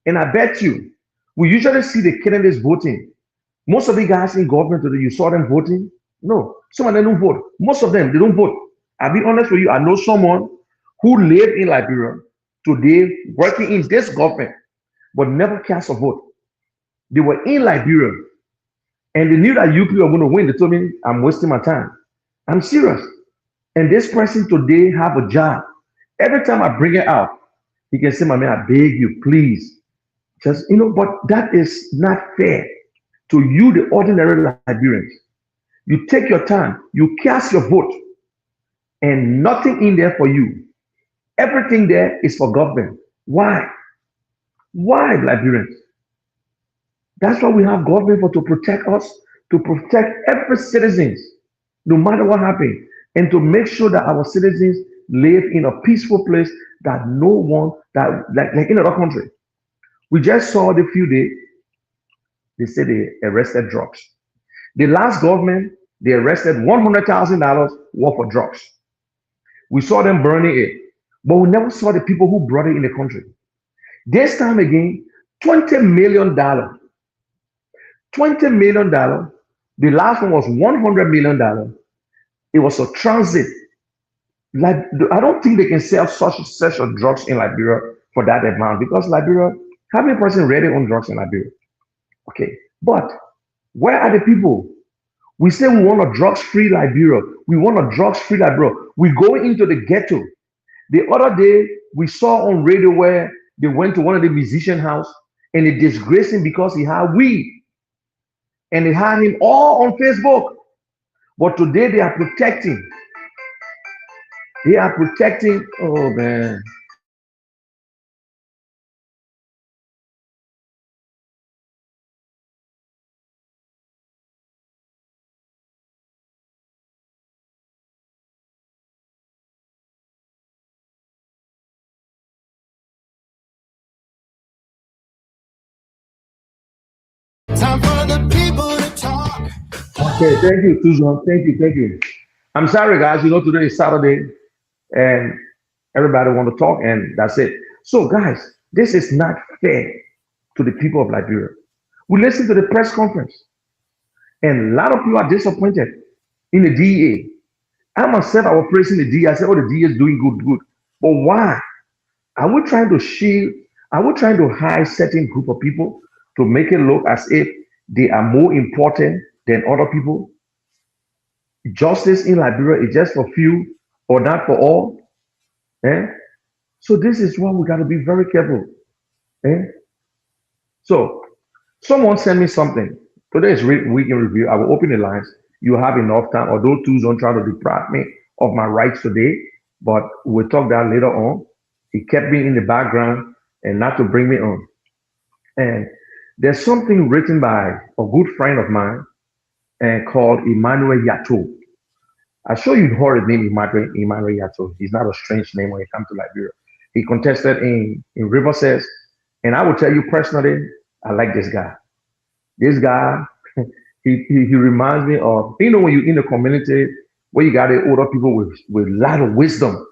And I bet you, we usually see the candidates voting. Most of the guys in government today, you saw them voting? No, some of them don't vote. Most of them, they don't vote. I'll be honest with you, I know someone who lived in Liberia today, working in this government, but never cast a vote. They were in Liberia and they knew that UP were going to win. They told me, I'm wasting my time. I'm serious. And this person today have a job. Every time I bring it out, he can say, my man, I beg you, please. Just, but that is not fair to you, the ordinary Liberians. You take your time, you cast your vote, and nothing in there for you. Everything there is for government. Why? Why, Liberians? That's why we have government for to protect us, to protect every citizens, no matter what happens, and to make sure that our citizens live in a peaceful place that no one that like in another country. We just saw the few days they said they arrested drugs. The last government they arrested $100,000 worth of drugs. We saw them burning it, but we never saw the people who brought it in the country. This time again, $20 million. $20 million. The last one was $100 million. It was a transit. Like I don't think they can sell such a drugs in Liberia for that amount because Liberia, how many person really own drugs in Liberia? Okay, but where are the people? We say we want a drugs-free Liberia. We want a drugs-free Liberia. We go into the ghetto. The other day we saw on radio where they went to one of the musician house and they disgraced him because he had weed and they had him all on Facebook. But today they are protecting. They are protecting. Oh man. Time for the people to talk. Okay, thank you, Susan. Thank you. I'm sorry, guys. Today is Saturday, and everybody want to talk, and that's it. So, guys, this is not fair to the people of Liberia. We listened to the press conference, and a lot of people are disappointed in the DEA. I myself, I was praising the DEA. I said, "Oh, the DEA is doing good." But why? Are we trying to shield? Are we trying to hide certain group of people to make it look as if they are more important than other people? Justice in Liberia is just for few or not for all. Eh? So this is why we got to be very careful. Eh? So someone sent me something. Today is week in review. I will open the lines. You have enough time. Although two don't try to deprive me of my rights today, but we'll talk that later on. He kept me in the background and not to bring me on. And there's something written by a good friend of mine and called Emmanuel Yato. I'm sure you've heard his name, Emmanuel Yato. He's not a strange name when it comes to Liberia. He contested in River. And I will tell you personally, I like this guy. This guy, he reminds me of, when you're in the community where you got the older people with a lot of wisdom,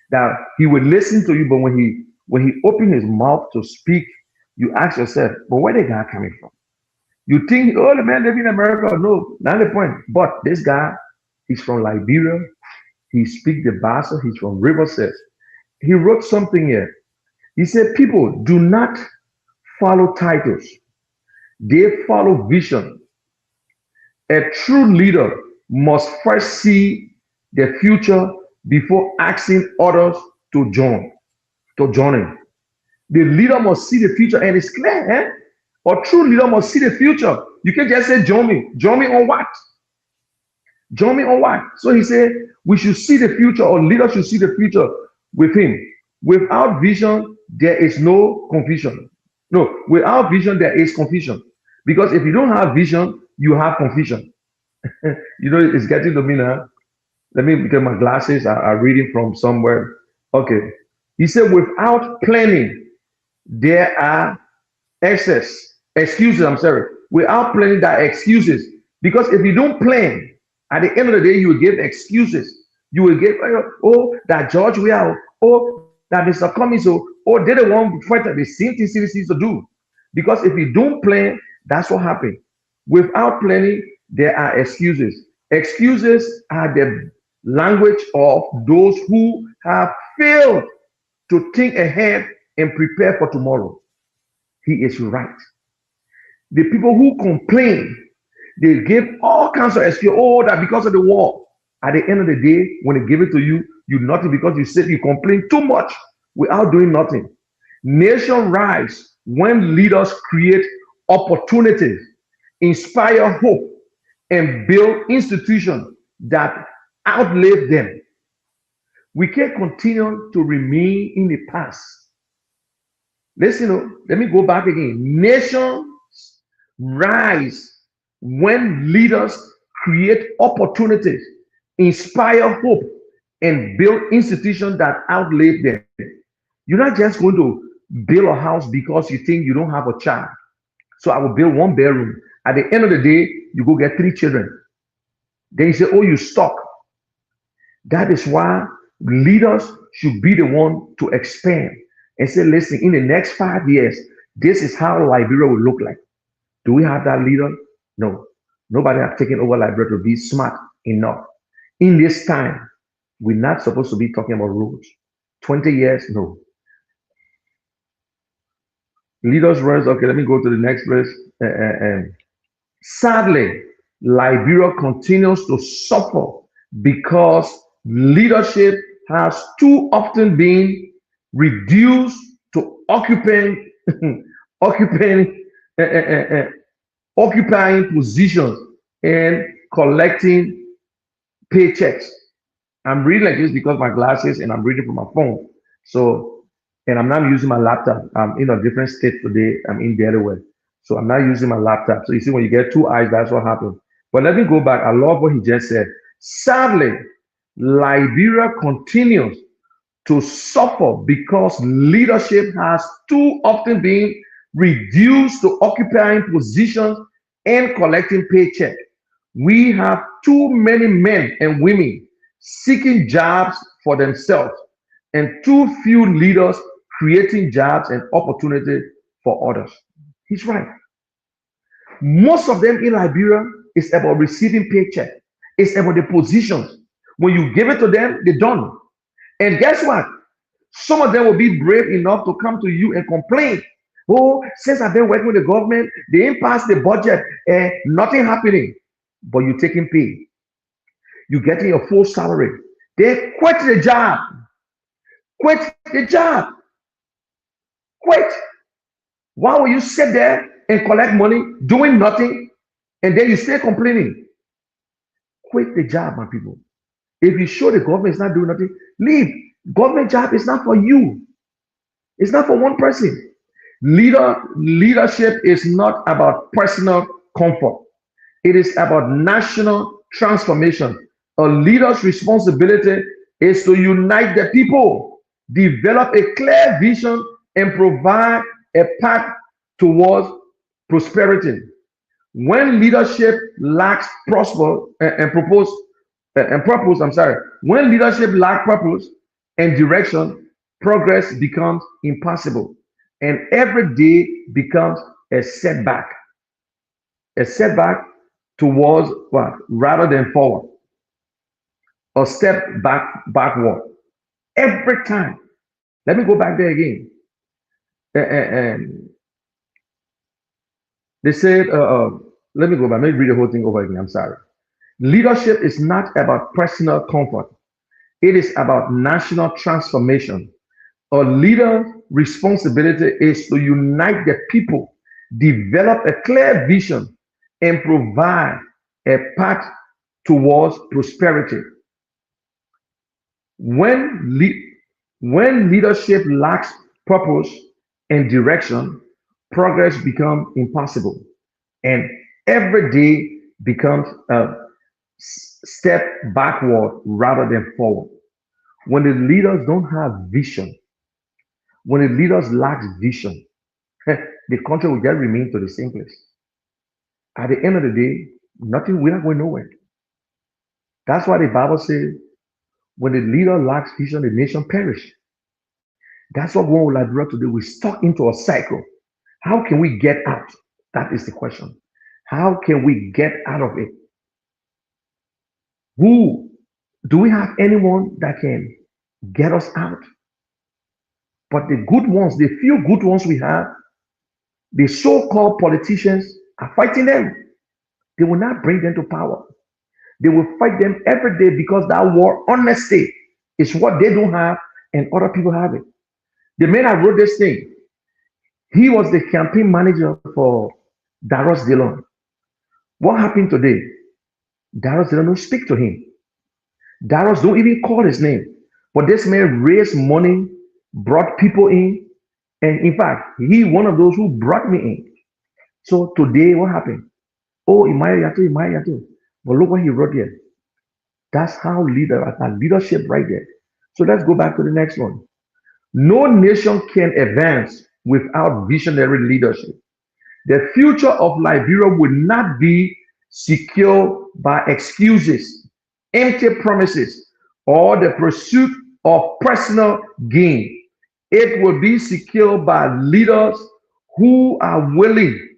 that he would listen to you, but when he opened his mouth to speak, you ask yourself, but where the guy coming from? You think, oh, the man living in America. No, not the point. But this guy, he's from Liberia. He speaks the Bassa. He's from River. He wrote something here. He said, people do not follow titles. They follow vision. A true leader must first see the future before asking others to join him. The leader must see the future, and it's clear, eh? A true leader must see the future. You can't just say, join me. Join me on what? Join me on what? So he said, we should see the future, or leaders should see the future with him. Without vision, there is no confusion. No, without vision, there is confusion. Because if you don't have vision, you have confusion. It's getting to me now. Let me get my glasses. I'm reading from somewhere. Okay. He said, without planning, there are excuses. I'm sorry. Without planning, there are excuses. Because if you don't plan, at the end of the day, you will give excuses. You will give, oh, that George, we are, oh, that Mr. Cummings, so, oh, they the one fight the same thing CDC used to do. Because if you don't plan, that's what happened. Without planning, there are excuses. Excuses are the language of those who have failed to think ahead and prepare for tomorrow. He is right. The people who complain, they give all kinds of excuses. Oh, that because of the war. At the end of the day, when they give it to you, you nothing because you said you complain too much without doing nothing. Nation rise when leaders create opportunities, inspire hope, and build institutions that outlive them. We can't continue to remain in the past. Listen, let me go back again. Nations rise when leaders create opportunities, inspire hope, and build institutions that outlive them. You're not just going to build a house because you think you don't have a child. So I will build one bedroom. At the end of the day, you go get three children. Then you say, oh, you stuck. That is why leaders should be the one to expand and say, listen, in the next 5 years, this is how Liberia will look like. Do we have that leader? No. Nobody has taken over Liberia to be smart enough. In this time, we're not supposed to be talking about rules. 20 years, no. Leaders rise. Okay, let me go to the next verse. Sadly, Liberia continues to suffer because leadership has too often been reduced to occupying, uh, uh, uh, occupying positions and collecting paychecks. I'm reading like this because my glasses and I'm reading from my phone. So, and I'm not using my laptop. I'm in a different state today. I'm in Delaware. So I'm not using my laptop. So you see, when you get two eyes, that's what happens. But let me go back. I love what he just said. Sadly, Liberia continues to suffer because leadership has too often been reduced to occupying positions and collecting paycheck. We have too many men and women seeking jobs for themselves and too few leaders creating jobs and opportunity for others. He's right. Most of them in Liberia is about receiving paycheck. It's about the positions. When you give it to them, they're done. And guess what? Some of them will be brave enough to come to you and complain. Oh, since I've been working with the government, they didn't pass the budget and nothing happening. But you're taking pay. You're getting your full salary. They quit the job. Quit the job. Quit. Why will you sit there and collect money doing nothing and then you stay complaining? Quit the job, my people. If you show the government is not doing nothing, leave. Government job is not for you. It's not for one person. Leadership is not about personal comfort. It is about national transformation. A leader's responsibility is to unite the people, develop a clear vision, and provide a path towards prosperity. When leadership lacks prosper and propose and purpose, I'm sorry, when leadership lacks purpose and direction, progress becomes impossible, and every day becomes a setback. A setback towards what? Rather than forward, or step backward. Every time. Let me go back there again. And they said, let me go back. Let me read the whole thing over again. I'm sorry. Leadership is not about personal comfort. It is about national transformation. A leader's responsibility is to unite the people, develop a clear vision, and provide a path towards prosperity. When, when leadership lacks purpose and direction, progress becomes impossible, and every day becomes a step backward rather than forward. When the leaders don't have vision, when the leaders lack vision, the country will just remain to the same place. At the end of the day, nothing, we're not going nowhere. That's why the Bible says, when the leader lacks vision, the nation perish. That's what going with Liberia today. We're stuck into a cycle. How can we get out? That is the question. How can we get out of it? Who do we have anyone that can get us out? But the good ones, the few good ones we have, the so-called politicians are fighting them. They will not bring them to power. They will fight them every day because that war, honesty, is what they don't have and other people have it. The man that wrote this thing, he was the campaign manager for Daros Dillon. What happened today? Daros Dillon don't speak to him. Daros don't even call his name. But this man raised money, brought people in, and in fact, he one of those who brought me in. So today, what happened? Oh, Imaya Yato, Imaya Yato. But look what he wrote here. That's how that leadership right there. So let's go back to the next one. No nation can advance without visionary leadership. The future of Liberia will not be secured by excuses, empty promises, or the pursuit of personal gain. It will be secured by leaders who are willing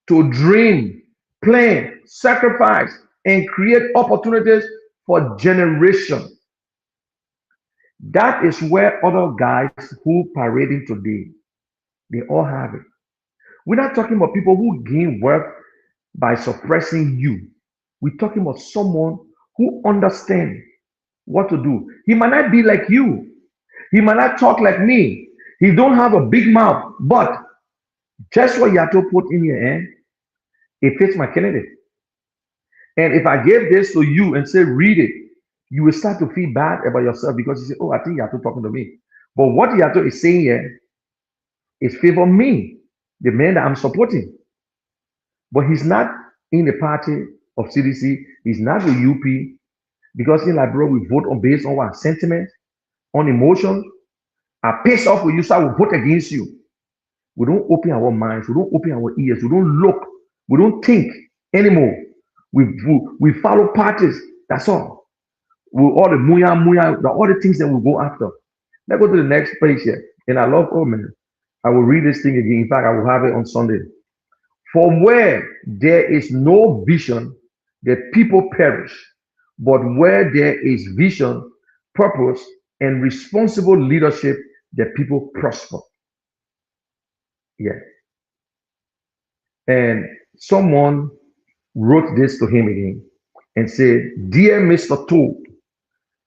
to dream, plan, sacrifice, and create opportunities for generations. That is where other guys who parading today, they all have it. We're not talking about people who gain wealth by suppressing you. We're talking about someone who understands what to do. He might not be like you. He might not talk like me. He don't have a big mouth, but just what Yato put in your hand, it fits my candidate. And if I gave this to you and say, read it, you will start to feel bad about yourself because you say, oh, I think Yato talking to me. But what Yato is saying here is favor me, the man that I'm supporting. But he's not in the party of CDC. He's not with UP because in Liberia we vote on based on what sentiment, on emotion. I piss off with you, so I will vote against you. We don't open our minds. We don't open our ears. We don't look. We don't think anymore. We follow parties. That's all. We all the muya muya, all the things that we go after. Let's go to the next page here. And I love, oh man, I will read this thing again. In fact, I will have it on Sunday. For where there is no vision, the people perish. But where there is vision, purpose, and responsible leadership, the people prosper. Yeah. And someone wrote this to him again and said, Dear Mr. Tool,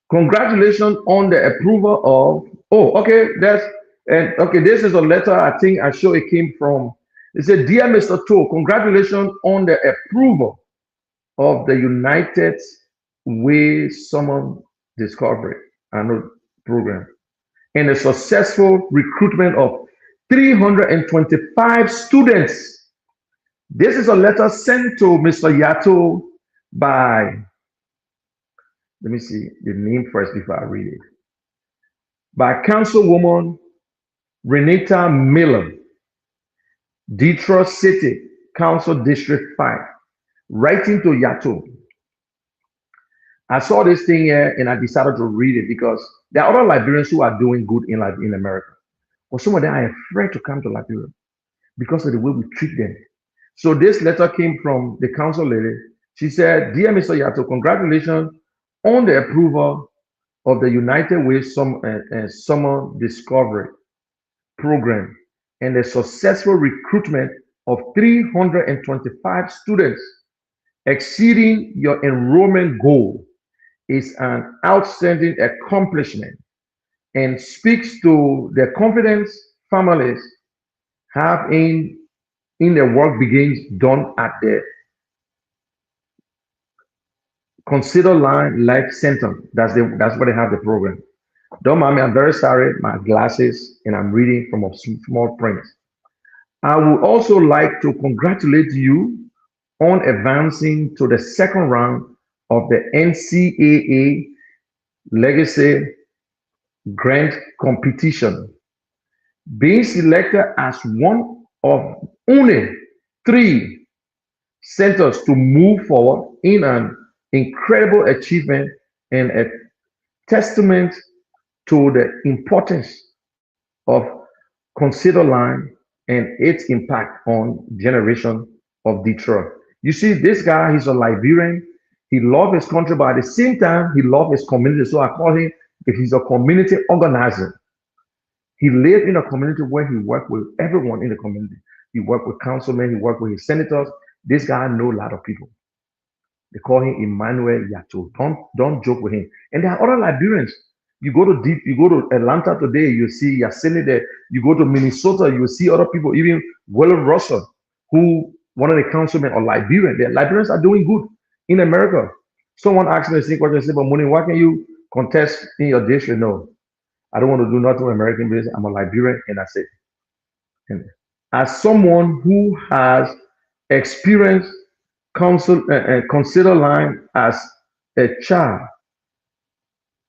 congratulations on the approval of, oh, okay, this is a letter I think I show it came from. It said, Dear Mr. Tool, congratulations on the approval of the United Way Summer Discovery annual program and the successful recruitment of 325 students. This is a letter sent to Mr. Yato by, let me see the name first before I read it, by Councilwoman Renata Miller, Detroit City Council District 5, writing to Yato. I saw this thing here and I decided to read it because there are other Liberians who are doing good in America. But some of them are afraid to come to Liberia because of the way we treat them. So this letter came from the council lady. She said, Dear Mr. Yato, congratulations on the approval of the United Way Summer Discovery Program and the successful recruitment of 325 students, exceeding your enrollment goal is an outstanding accomplishment and speaks to the confidence families have in the work begins done at the Consider Life Center. That's what they have the program. Don't mind me, I'm very sorry, my glasses, and I'm reading from a small print. I would also like to congratulate you on advancing to the second round of the NCAA Legacy Grant Competition, being selected as one of only 3 centers to move forward in an incredible achievement and a testament to the importance of Consider Line and its impact on generation of Detroit. You see, this guy, he's a Liberian. He loves his country, but at the same time, he loves his community. So I call him, he's a community organizer. He lived in a community where he worked with everyone in the community. He worked with councilmen, he worked with his senators. This guy know a lot of people. They call him Emmanuel Yato. Don't joke with him. And there are other Liberians. You go to Atlanta today, you see Yasini there. You go to Minnesota, you will see other people, even William Russell, who one of the councilmen are Liberian. The Liberians are doing good in America. Someone asked me the same question, say, but Moni, why can't you contest in your district? No, I don't want to do nothing with American business. I'm a Liberian, and that's it. And as someone who has experienced consider line as a child,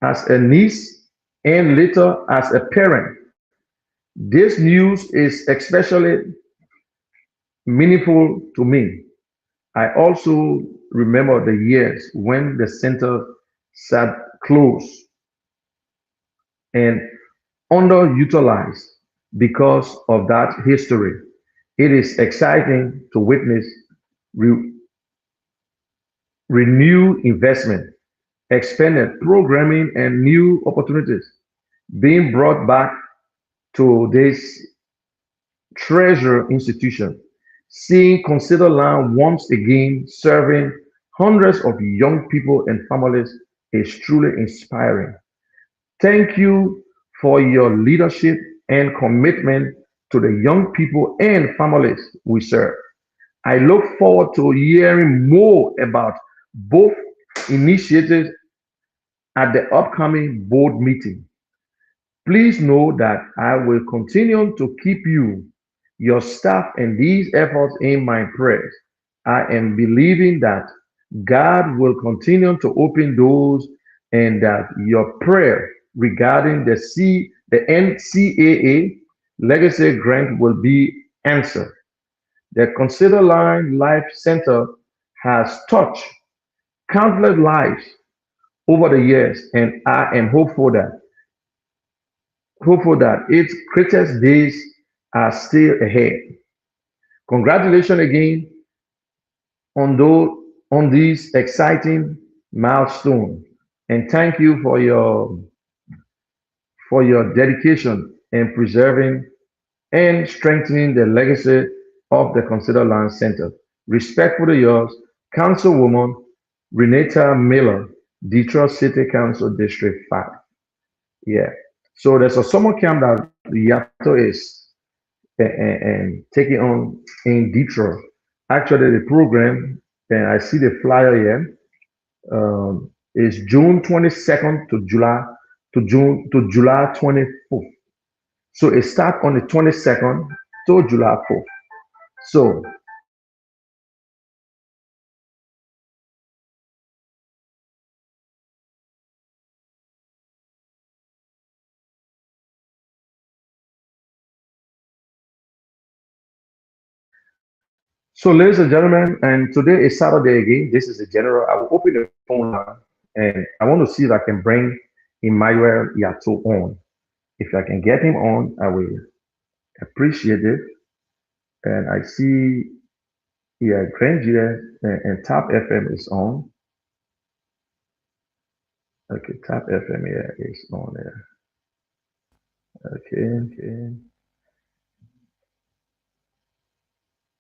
as a niece, and later as a parent, this news is especially meaningful to me. I also remember the years when the center sat closed and underutilized because of that history. It is exciting to witness re- renewed investment, expanded programming, and new opportunities being brought back to this treasure institution. Seeing Consider Land once again serving hundreds of young people and families is truly inspiring. Thank you for your leadership and commitment to the young people and families we serve. I look forward to hearing more about both initiatives at the upcoming board meeting. Please know that I will continue to keep you, your staff, and these efforts in my prayers. I am believing that God will continue to open doors and that your prayer regarding the NCAA legacy grant will be answered. The Consider Line Life Center has touched countless lives over the years, and I am hopeful that its greatest days are still ahead. Congratulations again on this exciting milestone, and thank you for your dedication in preserving and strengthening the legacy of the Consider Land Center. Respectfully yours, Councilwoman Renata Miller, Detroit City Council District 5. Yeah. So there's a summer camp that Yato is and taking on in Detroit. Actually, the program, and I see the flyer here, is June 22nd to July 24th. So it starts on the 22nd to July 4th. So So, ladies and gentlemen, and today is Saturday again. This is the general. I will open the phone line and I want to see if I can bring Emmanuel Yato on. If I can get him on, I will appreciate it. And I see, yeah, Grandia and Top FM is on. Okay, Top FM, yeah, is on there. Okay, okay.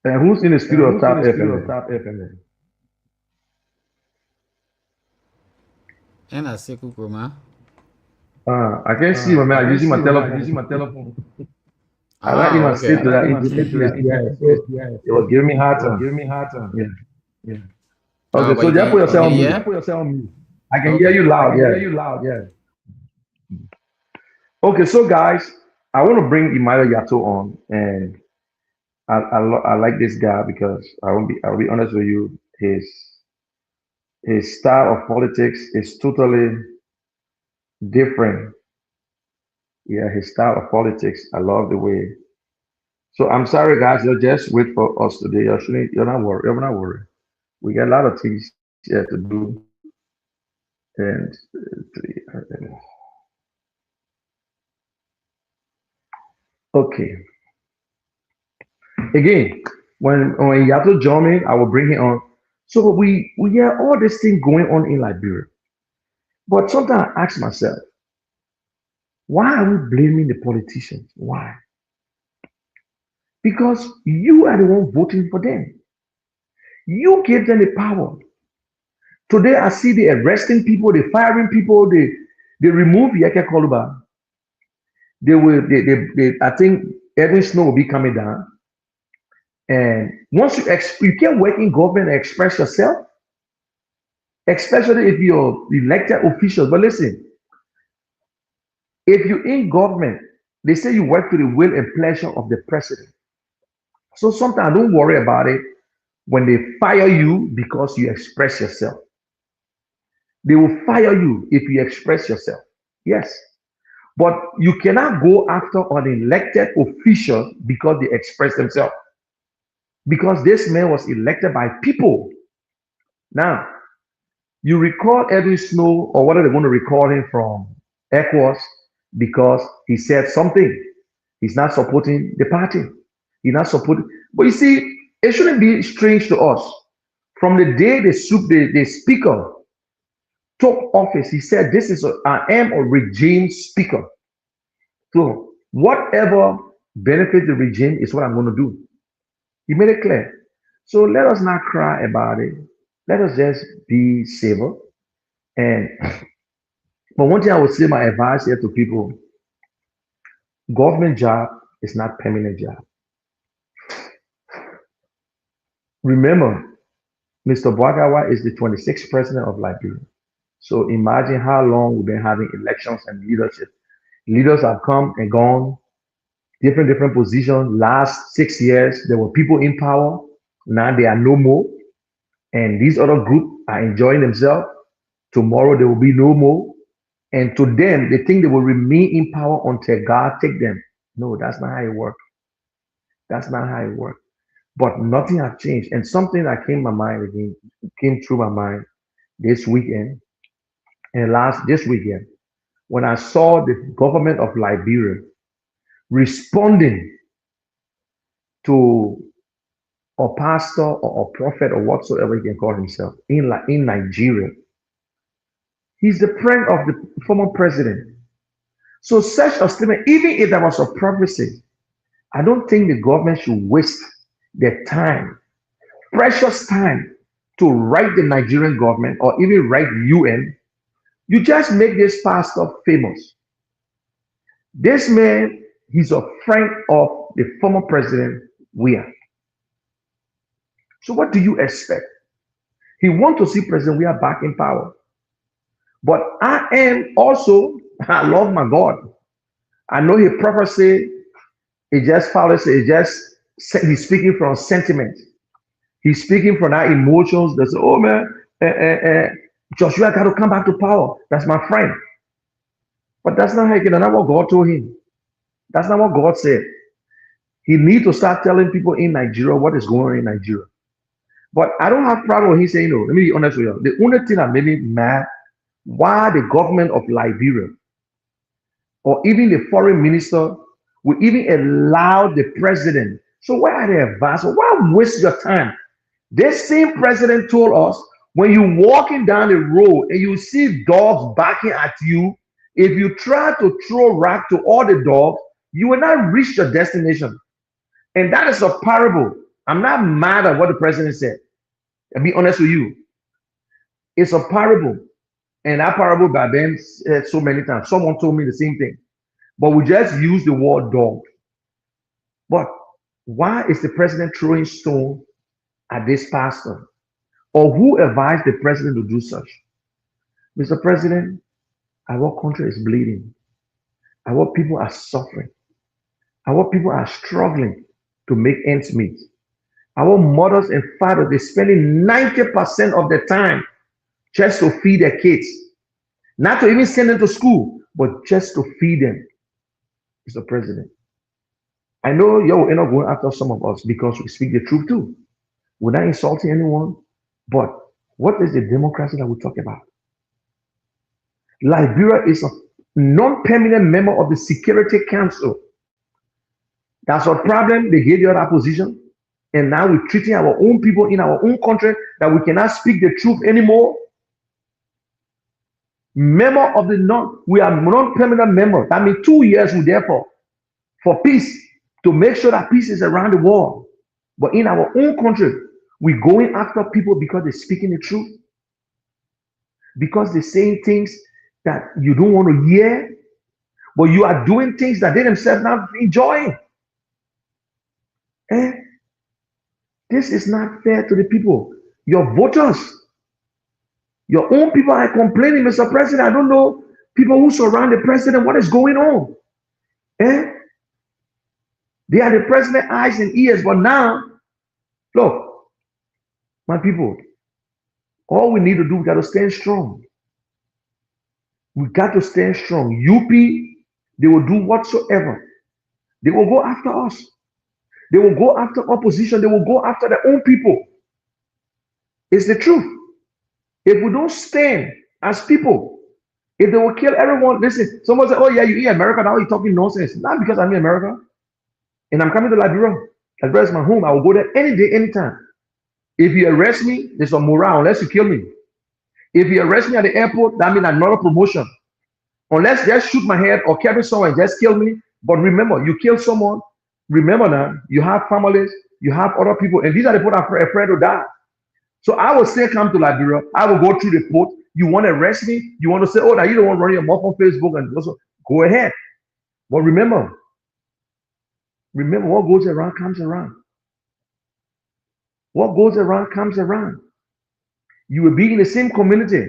And who's in the studio of Top FM then? ɛna Seku Kuruma. I can't see my man. I'm using my telephone. I like him and Okay. sit to that internet. Yeah, so it was giving me hard time. Yeah. Okay, so But you just put yourself can on mute. hear? I can hear you loud. Yeah. Okay, so guys, I want to bring Emmanuel Yato on, and I like this guy because I'll be honest with you, his style of politics is totally different. Yeah, his style of politics, I love the way. So I'm sorry, guys, you'll just wait for us today. You're not worried. You're not worried. We got a lot of things here to do, and three. Okay. Again, when you have to join me, I will bring it on. So we hear all this thing going on in Liberia. But sometimes I ask myself, why are we blaming the politicians? Why? Because you are the one voting for them. You gave them the power. Today I see they arresting people, they firing people, they remove Yeke Koluba. I think Edwin Snow will be coming down. And once you can work in government and express yourself, especially if you're elected officials. But listen, if you're in government, they say you work to the will and pleasure of the president. So sometimes don't worry about it when they fire you because you express yourself. They will fire you if you express yourself. Yes. But you cannot go after an elected official because they express themselves. Because this man was elected by people. Now, you recall Edwin Snow, or what are they going to recall him from ECOWAS because he said something. He's not supporting the party. He's not supporting. But you see, it shouldn't be strange to us. From the day the speaker took office, he said, I am a regime speaker. So whatever benefits the regime is what I'm going to do. He made it clear. So let us not cry about it. Let us just be civil. And but one thing I would say, my advice here to people: government job is not permanent job. Remember, Mr. Bwagawa is the 26th president of Liberia. So imagine how long we've been having elections and leadership. Leaders have come and gone, different positions. Last 6 years, there were people in power. Now there are no more. And these other groups are enjoying themselves. Tomorrow there will be no more. And to them, they think they will remain in power until God take them. No, that's not how it works. That's not how it works. But nothing has changed. And something that came through my mind this weekend and last this weekend when I saw the government of Liberia responding to a pastor or a prophet or whatsoever he can call himself in Nigeria. He's the friend of the former president. So such a statement, even if there was a prophecy, I don't think the government should waste their time, precious time, to write the Nigerian government or even write UN. You just make this pastor famous. This man, he's a friend of the former president, Weah. So what do you expect? He wants to see President Weah back in power. But I love my God. I know his prophecy, it just follows, he's speaking from sentiment. He's speaking from our emotions. They say, oh man, Joshua got to come back to power. That's my friend. But that's not how he can. That's not what God told him. That's not what God said. He needs to start telling people in Nigeria what is going on in Nigeria. But I don't have problem with him saying no. Let me be honest with you. The only thing that made me mad, why the government of Liberia or even the foreign minister will even allow the president. So why are they advancing? Why waste your time? This same president told us when you're walking down the road and you see dogs barking at you, if you try to throw rock to all the dogs, you will not reach your destination. And that is a parable. I'm not mad at what the president said. I'll be honest with you. It's a parable. And that parable by Ben said so many times. Someone told me the same thing. But we just use the word dog. But why is the president throwing stone at this pastor? Or who advised the president to do such? Mr. President, our country is bleeding. Our people are suffering. Our people are struggling to make ends meet. Our mothers and fathers, they're spending 90% of their time just to feed their kids. Not to even send them to school, but just to feed them. Mr. President, I know you're not going after some of us because we speak the truth too. We're not insulting anyone, but what is the democracy that we talk about? Liberia is a non-permanent member of the Security Council. That's our problem. They gave you that position. And now we're treating our own people in our own country that we cannot speak the truth anymore. Member of the non, we are non-permanent member. That means 2 years we there for peace, to make sure that peace is around the world. But in our own country, we're going after people because they're speaking the truth, because they're saying things that you don't want to hear, but you are doing things that they themselves not enjoying. Eh? This is not fair to the people. Your voters, your own people are complaining, Mr. President. I don't know people who surround the president, what is going on? Eh? They are the president's eyes and ears, but now, look, my people, all we need to do, we got to stand strong. We got to stand strong. UP, they will do whatsoever. They will go after us. They will go after opposition. They will go after their own people. It's the truth. If we don't stand as people, if they will kill everyone, listen, someone say, oh yeah, you in America, now you're talking nonsense. Not because I'm in America and I'm coming to Liberia. Liberia is my home. I will go there any day, anytime. If you arrest me, there's a morale unless you kill me. If you arrest me at the airport, that means another promotion. Unless just shoot my head or carry someone and just kill me. But remember, you kill someone, remember now, you have families, you have other people, and these are the people that are afraid to die. So I will still come to Liberia. I will go through the port. You want to arrest me? You want to say, oh, now you don't want to run your mouth on Facebook and also go ahead. But remember, what goes around comes around. What goes around comes around. You will be in the same community.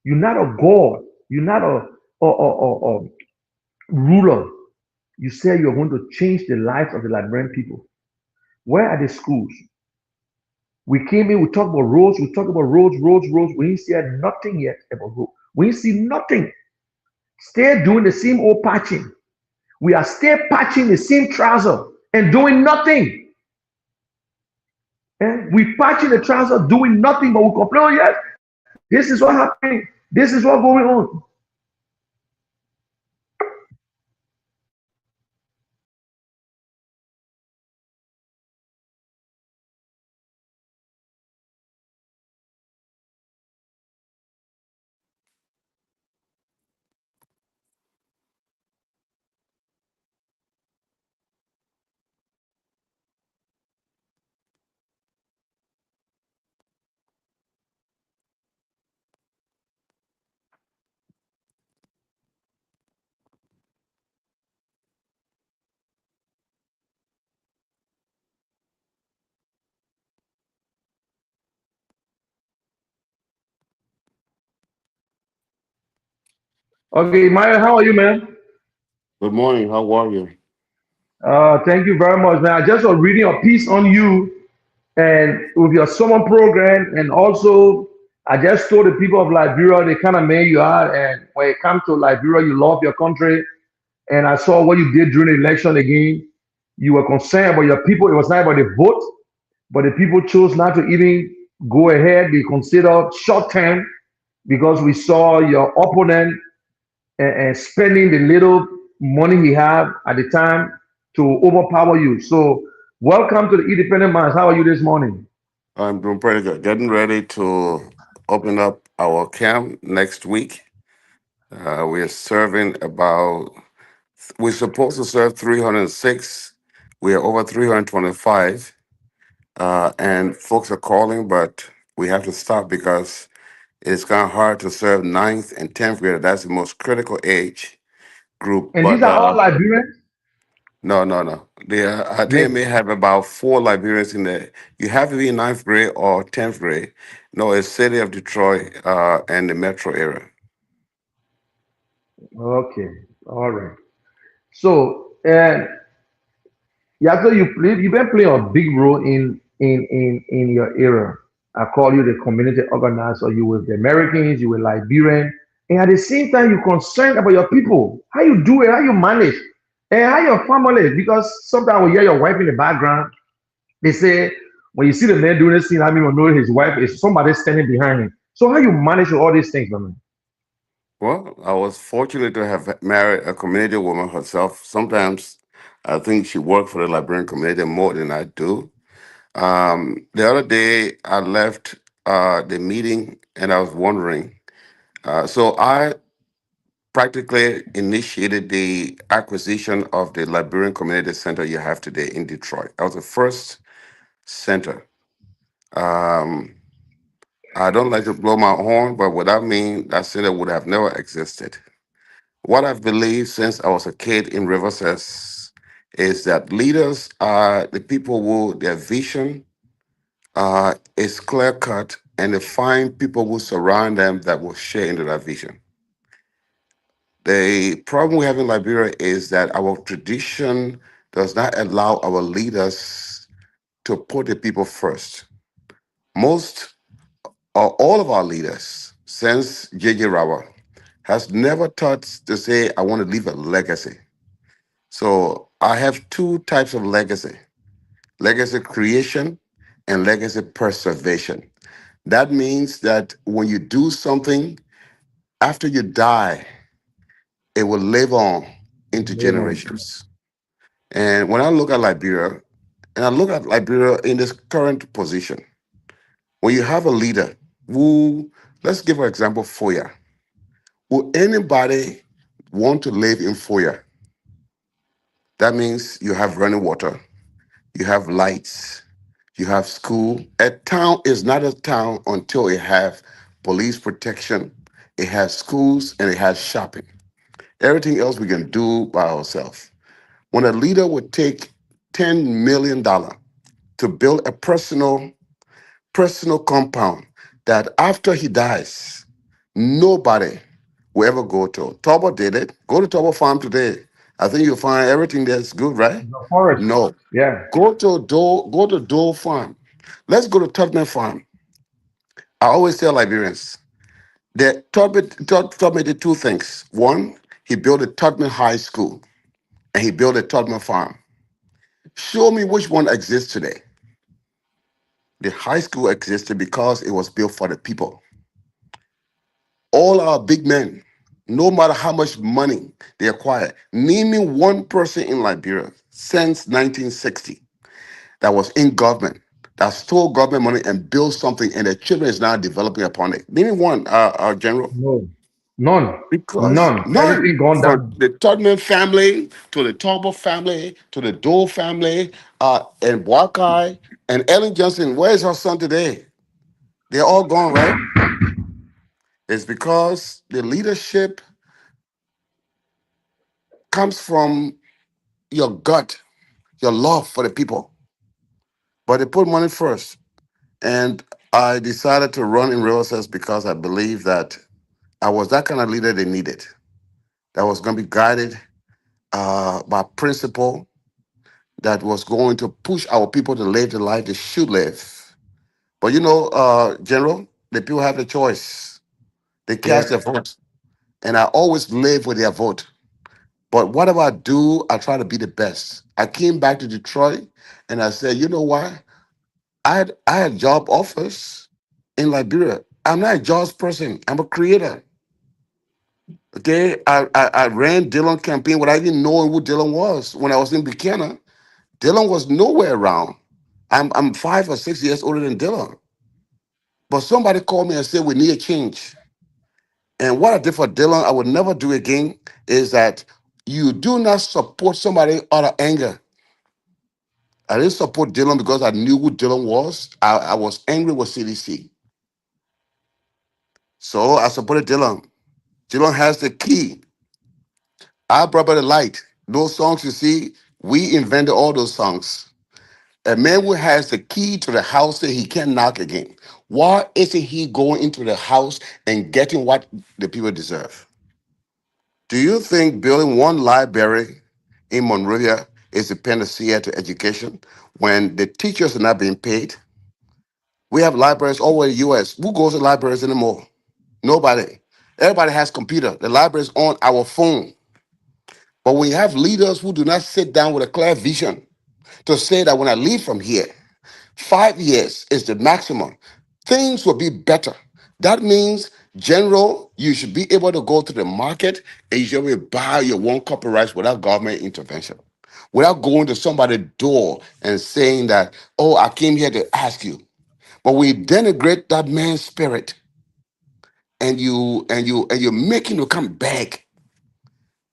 You're not a god. You're not a ruler. You say you're going to change the lives of the Liberian people. Where are the schools? We came in, we talked about roads, we talked about roads. We ain't see nothing yet about roads. We ain't see nothing. Still doing the same old patching. We are still patching the same trouser and doing nothing. And we patching the trouser, doing nothing, but we complain, oh yes, this is what happening. This is what going on. Okay, Maya, how are you, man? Good morning. How are you? Thank you very much, man. I just was reading a piece on you and with your summer program, and also I just told the people of Liberia the kind of man you are, and when it comes to Liberia, you love your country. And I saw what you did during the election again. You were concerned about your people. It was not about the vote, but the people chose not to even go ahead. They considered short term because we saw your opponent and spending the little money he had at the time to overpower you. So, welcome to the Independent Minds. How are you this morning? I'm doing pretty good. Getting ready to open up our camp next week. We're serving about, we're supposed to serve 306. We are over 325. And folks are calling, but we have to stop because it's kind of hard to serve ninth and 10th grade. That's the most critical age group. And these But are all Liberians. no, no, no. They Man, may have about four Liberians in there. You have to be in ninth grade or 10th grade. No, it's city of Detroit and the metro area. okay, all right. So, yeah, so you've been playing a big role in your era. I call you the community organizer. You with the Americans, you were Liberian, and at the same time, you're concerned about your people. How you do it, how you manage, and how your family. Because sometimes we hear your wife in the background. They say when you see the man doing this thing, I mean, you know his wife is somebody standing behind him. So how you manage all these things, man? Well, I was fortunate to have married a community woman herself. Sometimes I think she worked for the Liberian community more than I do. The other day, I left the meeting and I was wondering. So I practically initiated the acquisition of the Liberian Community Center you have today in Detroit. That was the first center. Um, I don't like to blow my horn, but what I mean, that center would have never existed. What I've believed since I was a kid in Rivers is that leaders are the people who their vision is clear cut and they find people who surround them that will share into that vision. The problem we have in Liberia is that our tradition does not allow our leaders to put the people first. Most or all of our leaders since J.J. Rawa has never thought to say, I want to leave a legacy. So I have two types of legacy creation and legacy preservation. That means that when you do something, after you die, it will live on into Live on. generations. And when I look at Liberia, and I look at Liberia in this current position, when you have a leader who, let's give an example, Foya. Will anybody want to live in Foya? That means you have running water, you have lights, you have school. A town is not a town until it has police protection, it has schools, and it has shopping. Everything else we can do by ourselves. When a leader would take $10 million to build a personal compound that after he dies, nobody will ever go to. Tobo did it. Go to Tobo Farm today. I think you'll find everything that's good, right? The forest. No. Yeah. Go to Dole Farm. Let's go to Tubman Farm. I always tell Liberians that Tubman did two things. One, he built a Tubman High School and he built a Tubman Farm. Show me which one exists today. The high school existed because it was built for the people. All our big men, no matter how much money they acquired, name me one person in Liberia since 1960 that was in government, that stole government money and built something, and their children is now developing upon it. Name me one, General. No. None. Because None. none, Everything gone from down. the Tubman family to the Tauber family to the Dole family, and Wakai and Ellen Johnson, where is her son today? They're all gone, right? It's because the leadership comes from your gut, your love for the people. But they put money first. And I decided to run in Roses because I believe that I was that kind of leader they needed, that was going to be guided by principle, that was going to push our people to live the life they should live. But General, the people have the choice. They cast their Yeah. vote. And I always live with their vote. But whatever I do, I try to be the best. I came back to Detroit and I said, you know what? I had job offers in Liberia. I'm not a jobs person. I'm a creator. Okay. I ran Dylan campaign without even knowing who Dylan was. When I was in Buchanan, Dylan was nowhere around. I'm 5 or 6 years older than Dylan. But somebody called me and said we need a change. And what I did for Dylan, I would never do again, is that you do not support somebody out of anger. I didn't support Dylan because I knew who Dylan was. I was angry with CDC. So I supported Dylan. Dylan has the key. I brought the light. Those songs you see, we invented all those songs. A man who has the key to the house that he can't knock again. Why isn't he going into the house and getting what the people deserve? Do you think building one library in Monrovia is a panacea to education when the teachers are not being paid? We have libraries all over the US. Who goes to libraries anymore? Nobody. Everybody has computer. The library is on our phone. But when you have leaders who do not sit down with a clear vision to say that when I leave from here, 5 years is the maximum, things will be better. That means, General, you should be able to go to the market and you should be able to buy your one cup of rice without government intervention. without going to somebody's door and saying that, oh, I came here to ask you. But we denigrate that man's spirit, and you make him to come back.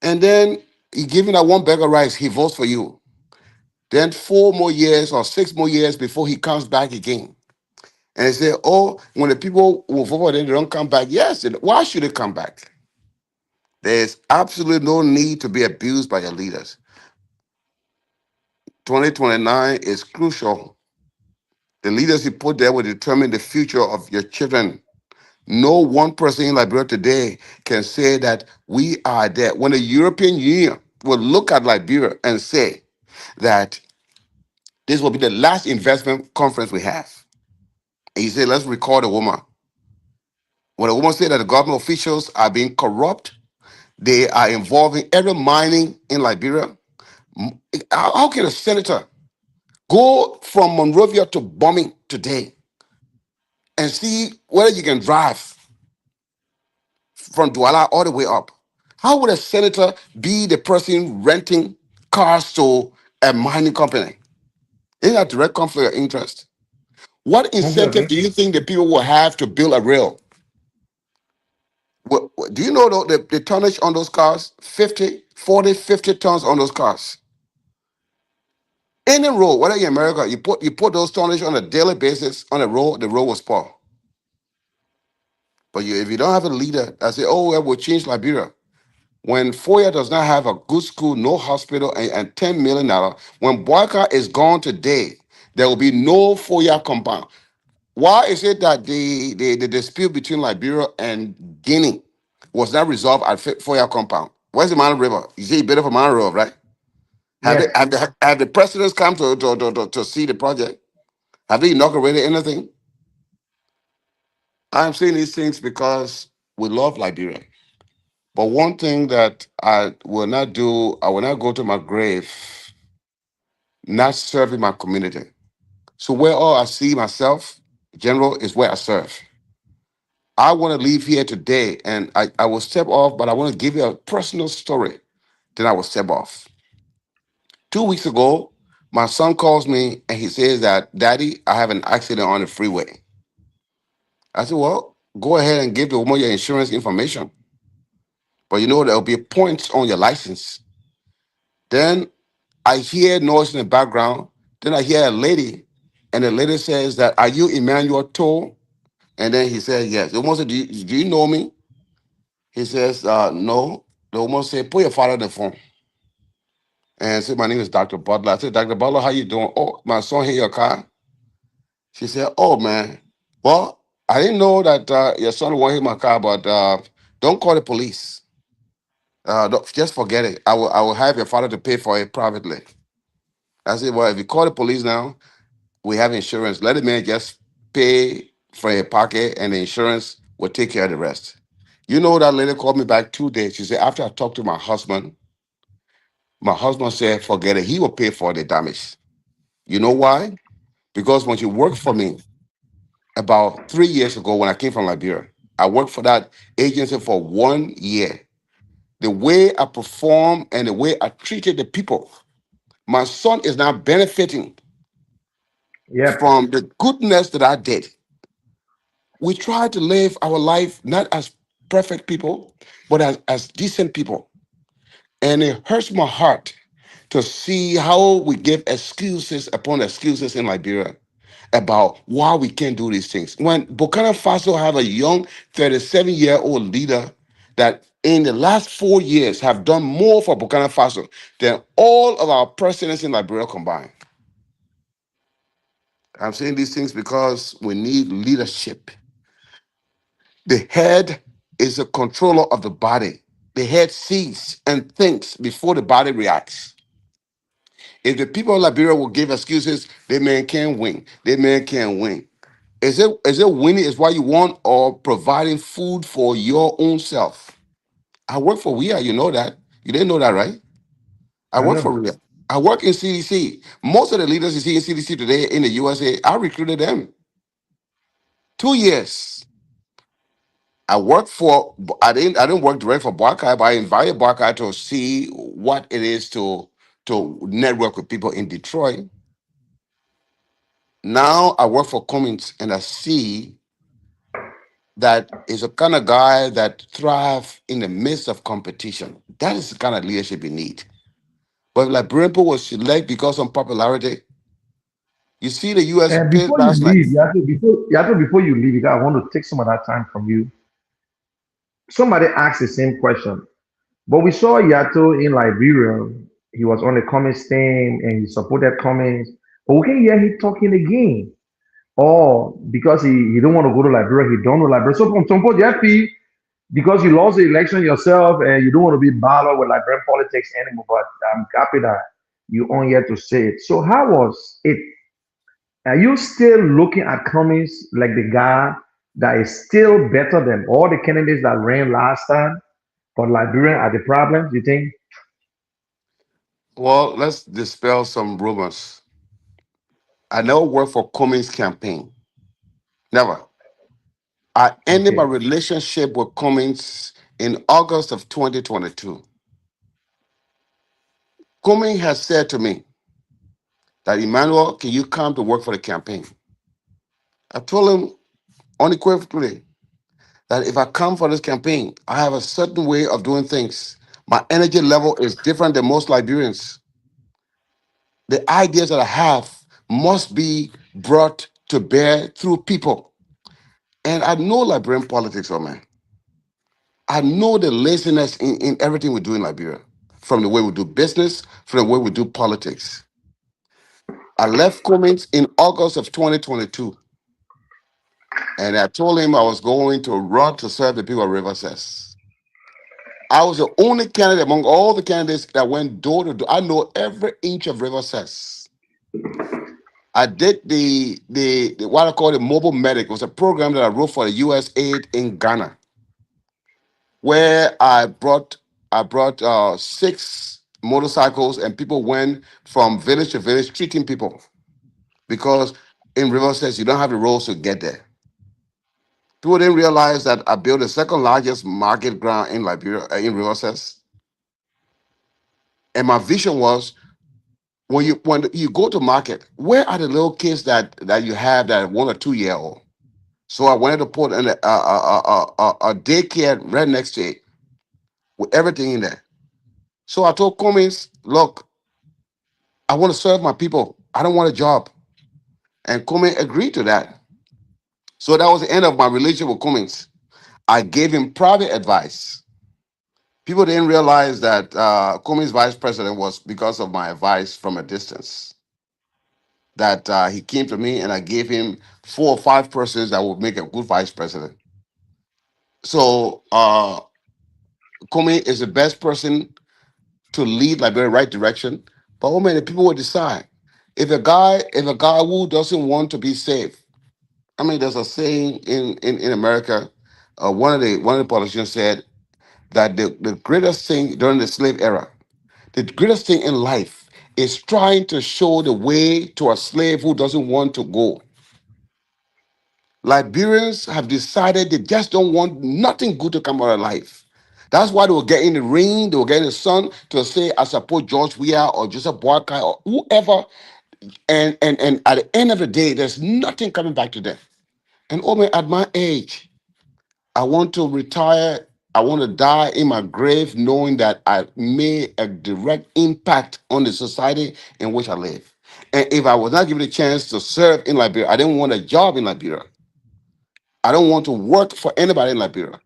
And then you give him that one bag of rice, he votes for you. Then 4 more years or 6 more years before he comes back again. And they say, oh, when the people will vote for them, they don't come back. Yes, why should they come back? There's absolutely no need to be abused by your leaders. 2029 is crucial. The leaders you put there will determine the future of your children. No one person in Liberia today can say that we are there. When the European Union will look at Liberia and say that this will be the last investment conference we have, and you say, let's record a woman. When a woman say that the government officials are being corrupt, they are involving every mining in Liberia. How can a senator go from Monrovia to Bombing today and see whether you can drive from Douala all the way up? How would a senator be the person renting cars to a mining company? Isn't that direct conflict of interest? What Most incentive do definitely. you think the people will have to build a rail? Do you know the tonnage on those cars? 50 tons on those cars. Any road, whether in America, you put those tonnage on a daily basis on a road, the road will spoil. But if you don't have a leader that say, oh, well, we'll change Liberia. When Foya does not have a good school, no hospital, and $10 million, when Boyka is gone today, there will be no Foya compound. Why is it that the dispute between Liberia and Guinea was not resolved at Foya compound? Where's the Mount River? You see, better for Mount River, right? Have Yes. they, have, the, have the presidents come to see the project? Have they inaugurated anything? I'm saying these things because we love Liberia. But one thing that I will not do, I will not go to my grave not serving my community. So where all I see myself, general, is where I serve. I want to leave here today and I will step off, but I want to give you a personal story. Then I will step off. 2 weeks ago, my son calls me and he says that, Daddy, I have an accident on the freeway. I said, well, go ahead and give the woman your insurance information. But you know, there'll be points on your license. Then I hear noise in the background. Then I hear a lady, and the lady says that, are you Emmanuel Toll? And then he said, yes. The woman said, do you know me? He says, no. The woman said, put your father on the phone. And said, my name is Dr. Butler. I said, Dr. Butler, how you doing? Oh, my son hit your car. She said, oh, man. Well, I didn't know that your son won't hit my car, but don't call the police. Just forget it. I will have your father to pay for it privately. I said, well, if you call the police now, we have insurance. Let the man just pay for your pocket and the insurance will take care of the rest. You know, that lady called me back 2 days. She said, after I talked to my husband said, forget it. He will pay for the damage. You know why? Because when she worked for me about 3 years ago when I came from Liberia, I worked for that agency for 1 year. The way I performed and the way I treated the people, my son is now benefiting Yep. from the goodness that I did. We try to live our life not as perfect people, but as decent people. And it hurts my heart to see how we give excuses upon excuses in Liberia about why we can't do these things. When Burkina Faso have a young 37-year-old leader that in the last 4 years have done more for Burkina Faso than all of our presidents in Liberia combined. I'm saying these things because we need leadership. The head is a controller of the body. The head sees and thinks before the body reacts. If the people of Liberia will give excuses, they man can't win. They man can't win. Is it winning is what you want or providing food for your own self? I work for WIA, you know that. You didn't know that, right? I I work for know. WIA. I work in CDC. Most of the leaders you see in CDC today in the USA, I recruited them. 2 years. I didn't work direct for Barkai, but I invited Barkai to see what it is to to network with people in Detroit. Now I work for Cummins and I see that is a kind of guy that thrive in the midst of competition. That is the kind of leadership you need. But like Brimpo was select because of popularity. You see the US And played before you last night. leave, before you leave, I want to take some of that time from you. Somebody asked the same question, but we saw Yato in Liberia. He was on the Cummins team and he supported Cummins. But we can hear him talking again. Or because he don't want to go to Liberia, he don't know Liberia. So from some point, you have to, because you lost the election yourself and you don't want to be bothered with Liberian politics anymore. But I'm happy that you on here to say it. So how was it? Are you still looking at Cummings like the guy that is still better than all the candidates that ran last time? But Liberian are the problems, you think? Well, let's dispel some rumors. I never worked for Cummins campaign. Never. I ended my Okay. relationship with Cummins in August of 2022. Cummings has said to me that Emmanuel, can you come to work for the campaign? I told him unequivocally that if I come for this campaign, I have a certain way of doing things. My energy level is different than most Liberians. The ideas that I have must be brought to bear through people. And I know Liberian politics, oh man. I know the laziness in everything we do in Liberia, from the way we do business, from the way we do politics. I left Cummins in August of 2022, and I told him I was going to run to serve the people of River Cess. I was the only candidate among all the candidates that went door to door. I know every inch of River Cess. I did the what I call the mobile medic. It was a program that I wrote for the U.S. aid in Ghana, where I brought 6 motorcycles and people went from village to village treating people because in River says you don't have the roads to get there. People didn't realize that I built the second largest market ground in Liberia in River Cess. And my vision was when you go to market, where are the little kids that you have that are 1 or 2 year old? So I wanted to put a daycare right next to it with everything in there. So I told Cummins, look, I want to serve my people. I don't want a job. And Cummins agreed to that. So that was the end of my relationship with Cummins. I gave him private advice. People didn't realize that Cummins' vice president was because of my advice from a distance. That he came to me and I gave him 4 or 5 persons that would make a good vice president. So Cummins is the best person to lead Liberia in the right direction. But oh man, the people will decide. If a guy who doesn't want to be saved, I mean, there's a saying in America. One of the politicians said that the greatest thing during the slave era, the greatest thing in life is trying to show the way to a slave who doesn't want to go. Liberians have decided they just don't want nothing good to come out of life. That's why they will get in the ring, they will get in the sun to say, I support George Weah or Joseph Boakai or whoever. And at the end of the day, there's nothing coming back to them. And oh man, at my age, I want to retire. I want to die in my grave knowing that I made a direct impact on the society in which I live. And if I was not given a chance to serve in Liberia, I didn't want a job in Liberia. I don't want to work for anybody in Liberia.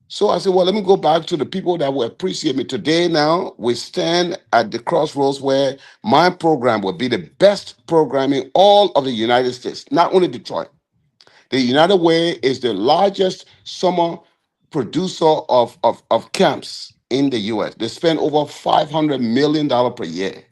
So I said, well, let me go back to the people that will appreciate me. Today, now, we stand at the crossroads where my program will be the best program in all of the United States, not only Detroit. The United Way is the largest summer producer of camps in the US. They spend over $500 million per year.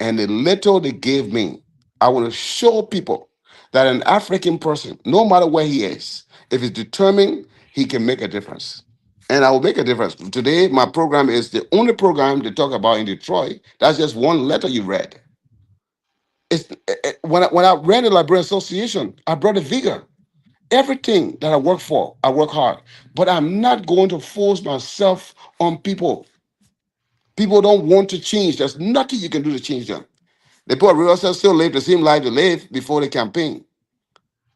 And the little they gave me, I want to show people that an African person, no matter where he is, if he's determined, he can make a difference. And I will make a difference. Today, my program is the only program they talk about in Detroit. That's just one letter you read. When I ran the Librarian Association, I brought a vigor. Everything that I work for, I work hard. But I'm not going to force myself on people. People don't want to change. There's nothing you can do to change them. The people of Riverside still live the same life they lived before the campaign.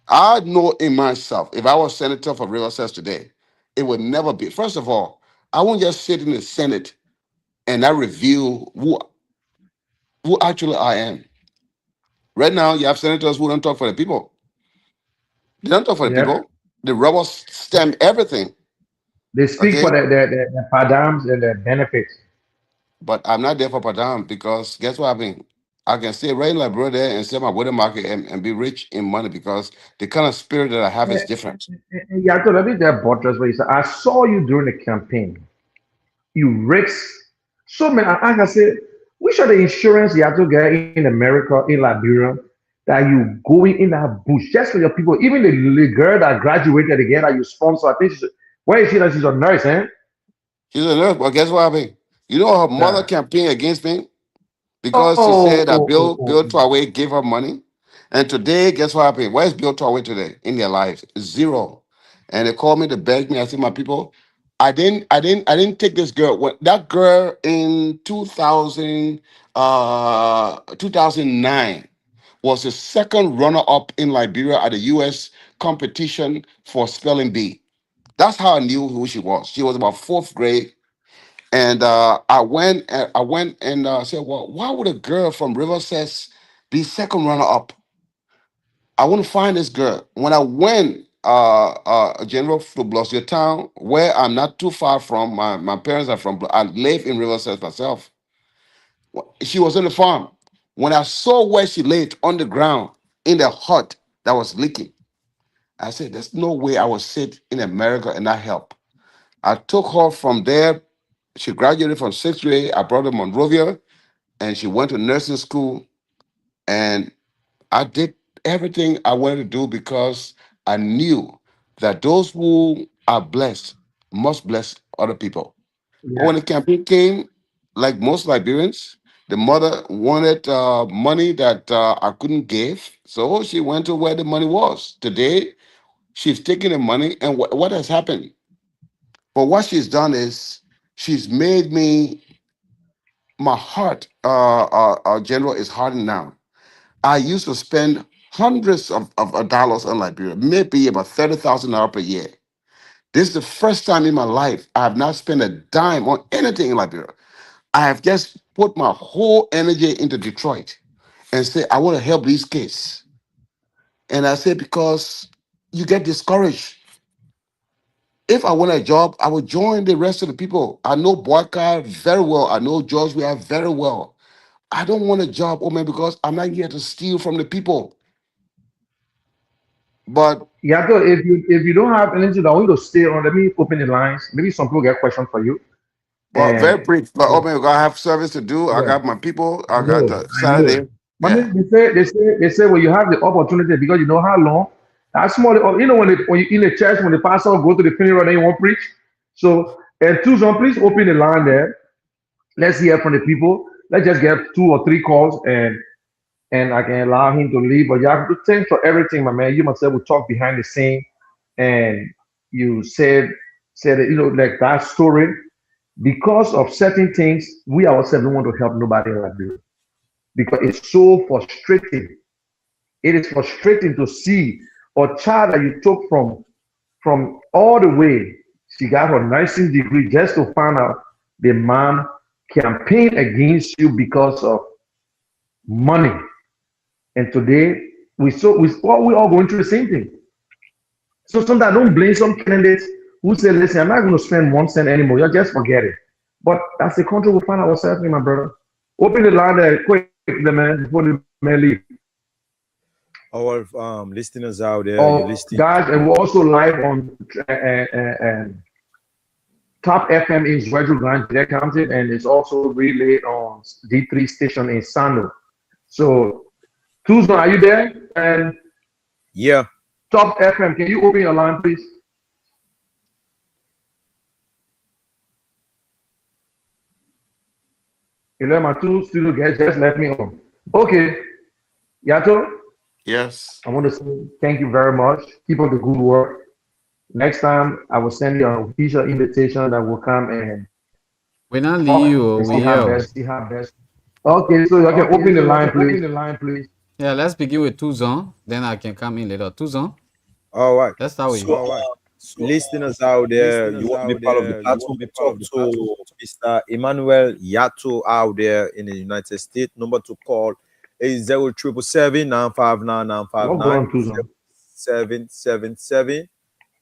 I know in myself, if I was senator for Riverside today, it would never be. First of all, I won't just sit in the Senate and I reveal who actually I am. Right now, you have senators who don't talk for the people. They don't talk for the Yeah. people. The rubber stamp everything. They speak Okay. for the padams and the benefits. But I'm not there for Padam because guess what happened? I can stay right in Liberia there and sell my water market and be rich in money because the kind of spirit that I have is different. Yeah, so let me just buttress what you said. I saw you during the campaign. You risk so many. Like I said, which are the insurance you have to get in America, in Liberia, that you going in that bush just for your people? Even the girl that graduated again that you sponsor, I think where is she that she's a nurse, eh? She's a nurse, but guess what happened? You know her mother Yeah. campaigned against me because she Oh, said that oh, oh, oh. Bill Twaway gave her money. And today, guess what happened? Where's Bill Twaway today in their lives? Zero. And they called me to beg me. I said, my people, I didn't take this girl. That girl in 2009 was the second runner-up in Liberia at the U.S. competition for spelling bee. That's how I knew who she was. She was about fourth grade, and I went and said, "Well, why would a girl from Riverside be second runner-up? I want to find this girl." When I went, General to Blossier Town, where I'm not too far from, my parents are from. I live in Riverside myself. She was on the farm. When I saw where she laid on the ground in the hut that was leaking, I said, "There's no way I will sit in America and not help." I took her from there. She graduated from sixth grade. I brought her to Monrovia, and she went to nursing school. And I did everything I wanted to do because I knew that those who are blessed must bless other people. But when Yeah. the campaign came, like most Liberians, the mother wanted money that I couldn't give. So she went to where the money was. Today, she's taking the money, and what has happened? But what she's done is she's made me, my heart, General, is hardened now. I used to spend hundreds of dollars on Liberia, maybe about $30,000 per year. This is the first time in my life I have not spent a dime on anything in Liberia. I have just put my whole energy into Detroit and say, I want to help these kids. And I say, because you get discouraged. If I want a job, I would join the rest of the people. I know Boyka very well. I know George we are very well. I don't want a job, oh man, because I'm not here to steal from the people. But Yeah, so if you don't have anything, I want you to stay on. Let me open the lines. Maybe some people get question for you. very And brief. But oh man, I have service to do. I yeah, got my people. I I got know, the I know. Saturday. But Yeah. they say when you have the opportunity because you know how long that small you know when you in the church when the pastor go to the funeral then you won't preach. So and Tucson, please open the line there. Let's hear from the people. Let's just get two or three calls and I can allow him to leave. But you have to thank for everything, my man. You must have will talk behind the scene and you said that, like that story because of certain things we ourselves don't want to help nobody like this because it's so frustrating. It is frustrating to see a child that you took from all the way. She got her nursing degree just to find out the man campaigned against you because of money. And today we all going through the same thing. So sometimes I don't blame some candidates who say, listen, I'm not going to spend 1 cent anymore. You just forget it. But that's the country we find ourselves in, my brother. Open the line there quick, man, before the man leave. Our listeners out there, you're Oh, listening. guys, and we're also live on Top FM in Zwedru Grand County, and it's also relayed on D3 station in Sando. So, Tucson, are you there? And Yeah. Top FM, can you open your line, please? You know, my two studio guests just left me on. Okay, Yato, Yes. I want to say thank you very much. Keep up the good work. Next time, I will send you an official invitation that will come and We not leave talk you. and We see how here. best. Okay, so you can open the line, please. Yeah, let's begin with Tuzon. Then I can come in later. Tuzon, All right. let's start with So, you. listeners out there, you want to be part of the platform? Talk to Mr. Emmanuel Yato out there in the United States. Number to call is 0777 959 What go on, Tuzon? 777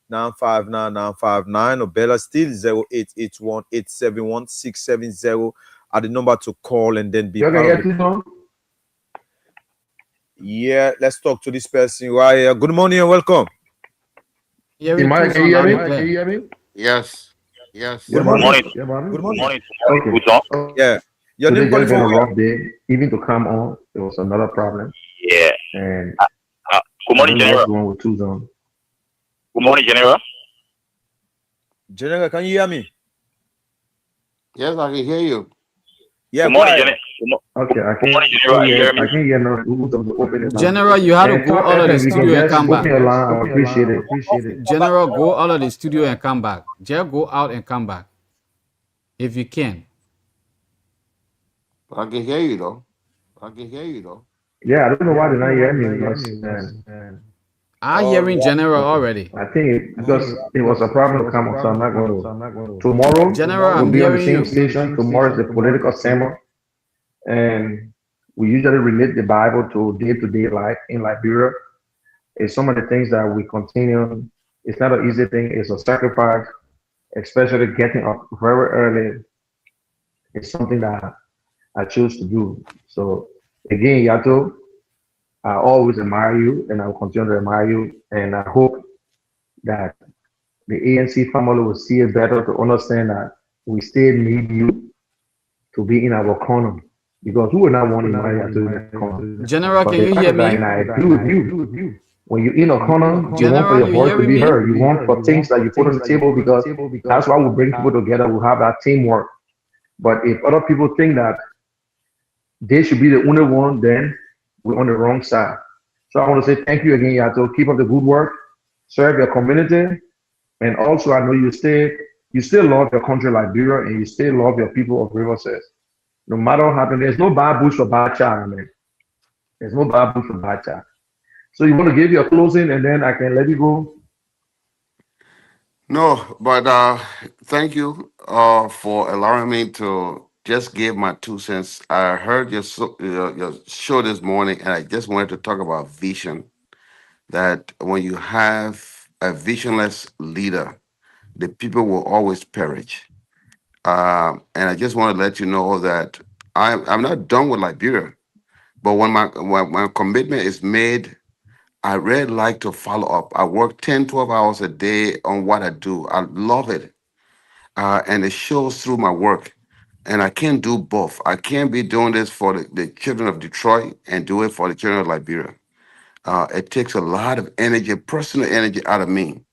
959 959 or Bella still 0881 871 670 are the number to call and then be You part can of hear it. Tuzon? Yeah, let's talk to this person right here. Good morning and welcome. Hearing Imaya, can Tuzon you hear loud me? and clear. Yes. Yeah, Good morning. Bobby. Yeah, Bobby. Good morning. Okay. Yeah. Your Today name calling just been a from where? rough day. Even to come on, it was another problem. Yeah. And Good I morning, don't know what's General. wrong with Tuzon. Good morning, General. General, can you hear me? Yes, I can hear you. Yeah, Good go morning, ahead. General. Okay, I Good morning, can't General. You hear hear. me? I can't hear no who's on the open line. General, you had to And go Port out of the FM, you can studio and just come open back. your line. I appreciate it. General, go out of the studio and come back. Just go out and come back. If you can. But I can hear you though. Yeah, I don't know why they not hear me because I'm All hearing right. General already. I think because it was a problem to come on, so I'm not going to. Tomorrow General, we'll I'm be on the hearing same you. station. Tomorrow is the political sermon, and we usually relate the Bible to day life in Liberia. It's some of the things that we continue. It's not an easy thing. It's a sacrifice, especially getting up very early. It's something that I choose to do. So again, Yato, I always admire you, and I will continue to admire you. And I hope that the ANC family will see it better to understand that we still need you to be in our corner because we will not want Imaya to be in our corner. General, But can the you fact hear that, me? and I agree with you, when you're in a corner, you want for General, your you voice to hearing be me? heard. You want for things that you put on the table because that's why we bring people together. We have that teamwork. But if other people think that they should be the only one, then we're on the wrong side. So I want to say thank you again, Yato. Keep up the good work, serve your community, and also I know you still love your country, Liberia, and you still love your people of Riverside. No matter what happens, there's no bad bush for bad child, man. There's no bad bush for bad child. So you want to give your closing, and then I can let you go. No, but thank you for allowing me to just give my 2 cents. I heard your show this morning, and I just wanted to talk about vision. That when you have a visionless leader, the people will always perish. And I just want to let you know that I'm not done with Liberia, but when my commitment is made, I really like to follow up. I work 10, 12 hours a day on what I do. I love it. And it shows through my work. And I can't do both. I can't be doing this for the children of Detroit and do it for the children of Liberia. It takes a lot of energy, personal energy out of me.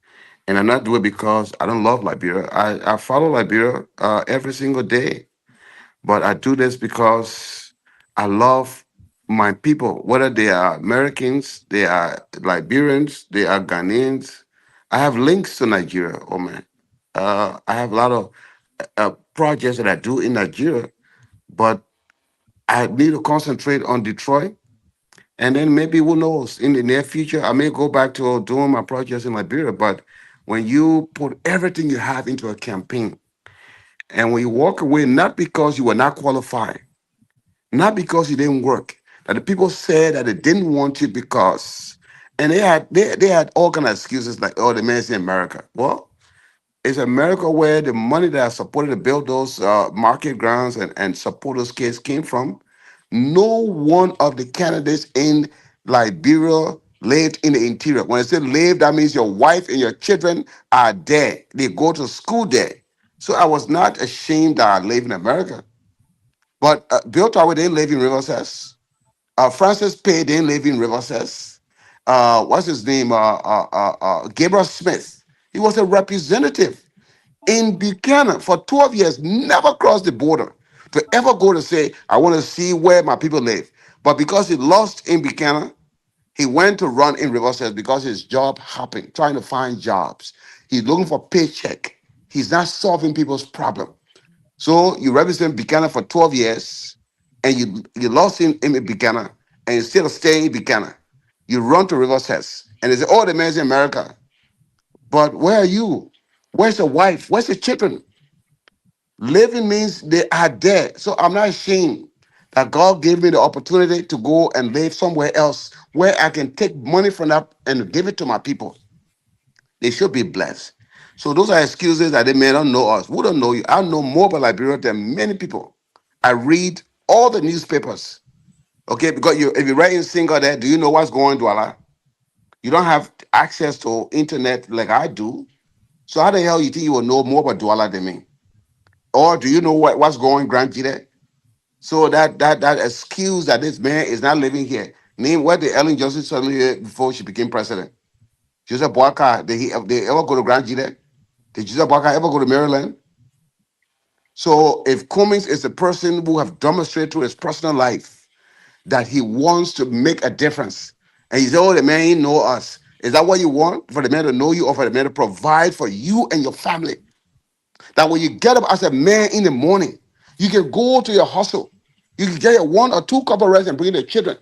And I'm not doing it because I don't love Liberia. I follow Liberia every single day. But I do this because I love my people, whether they are Americans, they are Liberians, they are Ghanaians. I have links to Nigeria, oh man. I have a lot of projects that I do in Nigeria, but I need to concentrate on Detroit. And then maybe who knows, in the near future, I may go back to doing my projects in Liberia. But when you put everything you have into a campaign and when you walk away, not because you were not qualified, not because you didn't work. That the people said that they didn't want you because, and they had all kind of excuses like, oh, the man's in America. Well, it's America where the money that I supported to build those market grounds and support those kids came from. No one of the candidates in Liberia lived in the interior. When I say live, that means your wife and your children are there. They go to school there. So I was not ashamed that I live in America. But Bill Tower, they live in Riverside. Francis Pay didn't live in Riverside. What's his name? Gabriel Smith. He was a representative in Buchanan for 12 years, never crossed the border to ever go to say, I want to see where my people live. But because he lost in Buchanan, he went to run in Riverside because his job hopping, trying to find jobs. He's looking for paycheck. He's not solving people's problem. So you represent Buchanan for 12 years, and you lost in Buchanan, and you still stay in Buchanan. You run to Riverside, and they say, "Oh, the man's in America." But where are you? Where's the wife? Where's the children? Living means they are there. So I'm not ashamed that God gave me the opportunity to go and live somewhere else where I can take money from that and give it to my people. They should be blessed. So those are excuses that they may not know us. We don't know you. I know more about Liberia than many people. I read all the newspapers. Okay, because if you write in single there, do you know what's going on, Douala? You don't have access to internet like I do. So how the hell you think you will know more about Douala than me? Or do you know what's going on, Grand Jide? So that excuse that this man is not living here. Name where the Ellen Johnson suddenly here before she became president. Joseph Boakai, they ever go to Grand Jide? Did Joseph Boakai ever go to Maryland? So if Cummings is a person who have demonstrated through his personal life that he wants to make a difference, and he said, "Oh, the man he know us." Is that what you want? For the man to know you, or for the man to provide for you and your family? That when you get up as a man in the morning, you can go to your hustle. You can get your 1 or 2 cup of rice and bring the children.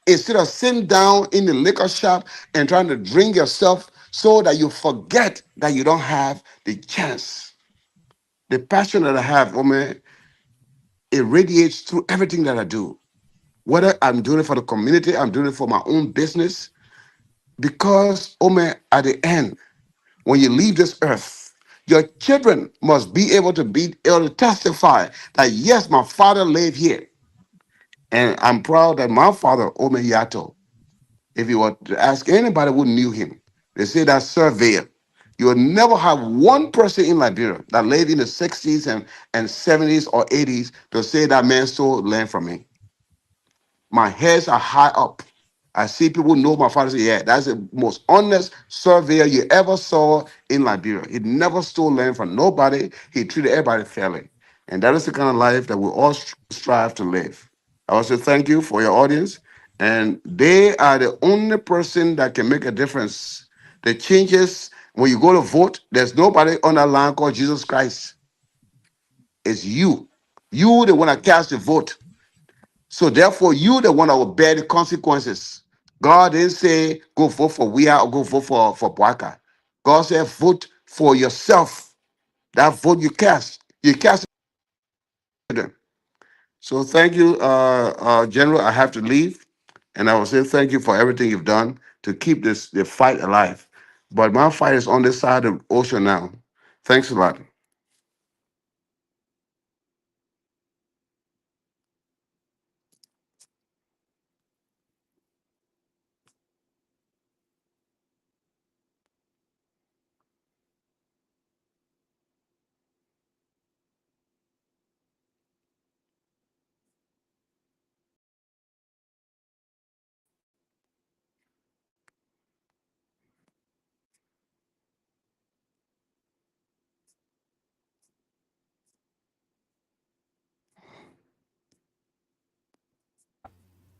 Instead of sitting down in the liquor shop and trying to drink yourself so that you forget that you don't have the chance. The passion that I have, oh man, it radiates through everything that I do. Whether I'm doing it for the community, I'm doing it for my own business. Because, oh man, at the end, when you leave this earth, your children must be able to testify that yes, my father lived here. And I'm proud that my father, Ome Yato, if you were to ask anybody who knew him, they say that surveyor. You will never have one person in Liberia that lived in the 60s and 70s or 80s to say that man stole land from me. My heads are high up. I see people know my father say, yeah, that's the most honest surveyor you ever saw in Liberia. He never stole land from nobody. He treated everybody fairly. And that is the kind of life that we all strive to live. I also thank you for your audience. And they are the only person that can make a difference. The changes, when you go to vote, there's nobody on that line called Jesus Christ. It's you. You the one that cast the vote. So therefore, you the one that will bear the consequences. God didn't say go vote for Weah or go vote for Boakai. God said vote for yourself. That vote you cast them. So thank you, General. I have to leave, and I will say thank you for everything you've done to keep the fight alive. But my fight is on this side of the ocean now. Thanks a lot.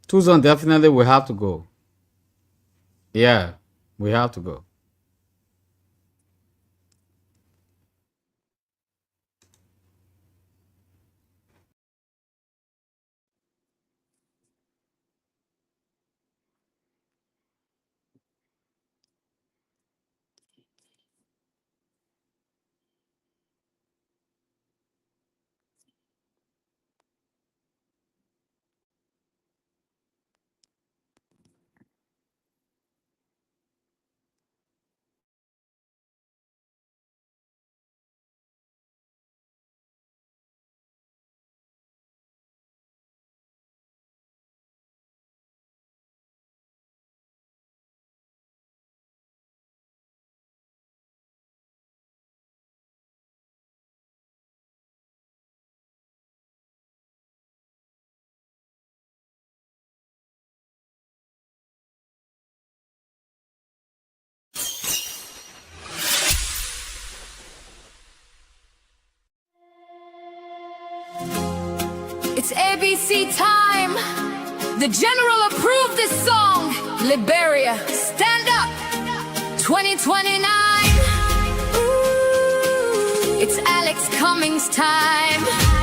Tucson definitely we have to go. Yeah, we have to go. It's ABC time. The general approved this song. Liberia, stand up. 2029. Ooh, it's Alex. Alex Cummings time.